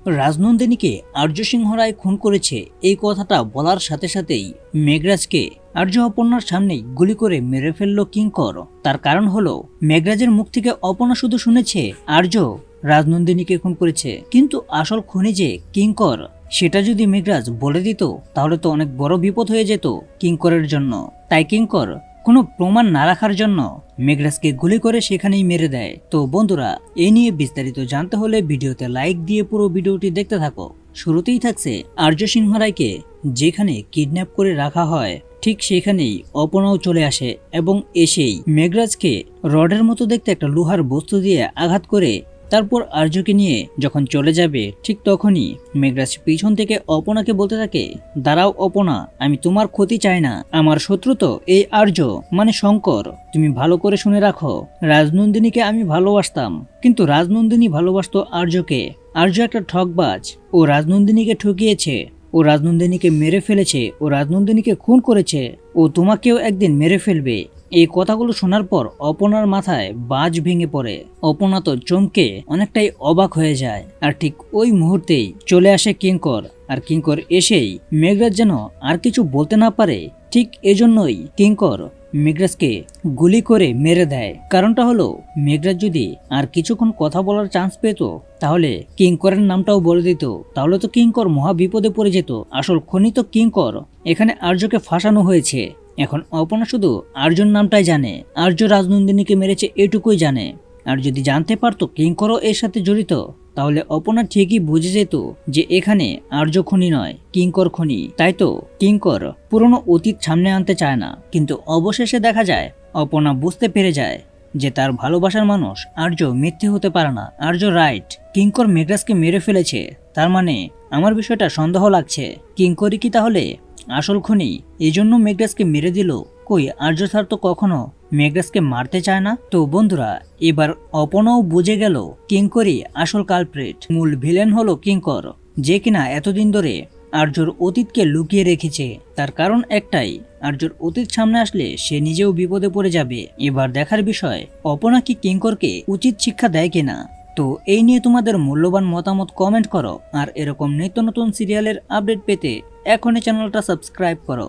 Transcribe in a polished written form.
রাজনন্দিনীকে আর্য সিংহ রায় খুন করেছে এই কথাটা বলার সাথে সাথেই মেঘরাজকে আর্য অপর্ণার সামনেই গুলি করে মেরে ফেলল কিঙ্কর। তার কারণ হলো মেঘরাজের মুখ থেকে অপর্ণা শুধু শুনেছে আর্য রাজনন্দিনীকে খুন করেছে, কিন্তু আসল খুনি যে কিঙ্কর সেটা যদি মেঘরাজ বলে দিত তাহলে তো অনেক বড় বিপদ হয়ে যেত কিঙ্করের জন্য। তাই কিঙ্কর কোনো প্রমাণ না রাখার জন্য মেঘরাজকে গুলি করে সেখানেই মেরে দেয়। তো বন্ধুরা, এই নিয়ে বিস্তারিত জানতে হলে ভিডিওতে লাইক দিয়ে পুরো ভিডিওটি দেখতে থাকো। শুরুতেই থাকছে আর্য সিংহ রায়কে যেখানে কিডন্যাপ করে রাখা হয় ঠিক সেখানেই অপর্ণাও চলে আসে এবং এসেই মেঘরাজকে রডের মতো দেখতে একটা লোহার বস্তু দিয়ে আঘাত করে তারপর আর্যকে নিয়ে যখন চলে যাবে ঠিক তখনই মেঘরাজ পিছন থেকে অপর্ণাকে বলতে থাকে, দাঁড়াও অপর্ণা, আমি তোমার ক্ষতি চাই না, আমার শত্রু তো এই আর্য মানে শঙ্কর। তুমি ভালো করে শুনে রাখো, রাজনন্দিনীকে আমি ভালোবাসতাম, কিন্তু রাজনন্দিনী ভালোবাসতো আর্যকে। আর্য একটা ঠকবাজ, ও রাজনন্দিনীকে ঠকিয়েছে, ও রাজনন্দিনীকে মেরে ফেলেছে, ও রাজনন্দিনীকে খুন করেছে, ও তোমাকেও একদিন মেরে ফেলবে। এই কথাগুলো শোনার পর অপর্ণার মাথায় বাজ ভেঙে পড়ে। অপর্ণা তো চমকে অনেকটাই অবাক হয়ে যায়। আর ঠিক ওই মুহূর্তেই চলে আসে কিঙ্কর। আর কিঙ্কর এসেই মেঘরাজ যেন আর কিছু বলতে না পারে, ঠিক এজন্যই কিঙ্কর মেঘরাজকে গুলি করে মেরে দেয়। কারণটা হলো মেঘরাজ যদি আর কিছুক্ষণ কথা বলার চান্স পেত তাহলে কিঙ্করের নামটাও বলে দিত, তাহলে তো কিঙ্কর মহা বিপদে পড়ে যেত। আসল খনি তো কিঙ্কর, এখানে আর্যকে ফাঁসানো হয়েছে। এখন অপর্ণা শুধু আর্যর নামটাই জানে, আর্য রাজনন্দিনীকে মেরেছে এটুকুই জানে। আর যদি জানতে পারতো কিঙ্করও এর সাথে জড়িত তাহলে অপর্ণা ঠিকই বুঝে যেত যে এখানে আর্য খুনি নয়, কিঙ্কর খুনি। তাই তো কিঙ্কর পুরনো অতীত সামনে আনতে চায় না, কিন্তু অবশেষে দেখা যায় অপর্ণা বুঝতে পেরে যায় যে তার ভালোবাসার মানুষ আর্য মিথ্যে হতে পারে না, আর্য রাইট। কিঙ্কর মেঘরাজকে মেরে ফেলেছে, তার মানে আমার বিষয়টা সন্দেহ লাগছে। কিঙ্করই কি তাহলে আসল খুনি? এই জন্য মেঘরাজকে মেরে দিল? কই, আর্য স্যার তো কখনো মেঘরাজকে মারতে চায় না। তো বন্ধুরা, এবার অপর্ণাও বুঝে গেল কিঙ্করই আসল কালপ্রিট, মূল ভিলেন হলো কিঙ্কর, যে কিনা এতদিন ধরে আর্যর অতীতকে লুকিয়ে রেখেছে। তার কারণ একটাই, আর্যর অতীত সামনে আসলে সে নিজেও বিপদে পড়ে যাবে। এবার দেখার বিষয় অপর্ণা কি কিঙ্করকে উচিত শিক্ষা দেয় কিনা। তো এই নিয়ে তোমাদের মূল্যবান মতামত কমেন্ট করো। আর এরকম নিত্য নতুন সিরিয়ালের আপডেট পেতে এখনই চ্যানেলটা সাবস্ক্রাইব করো।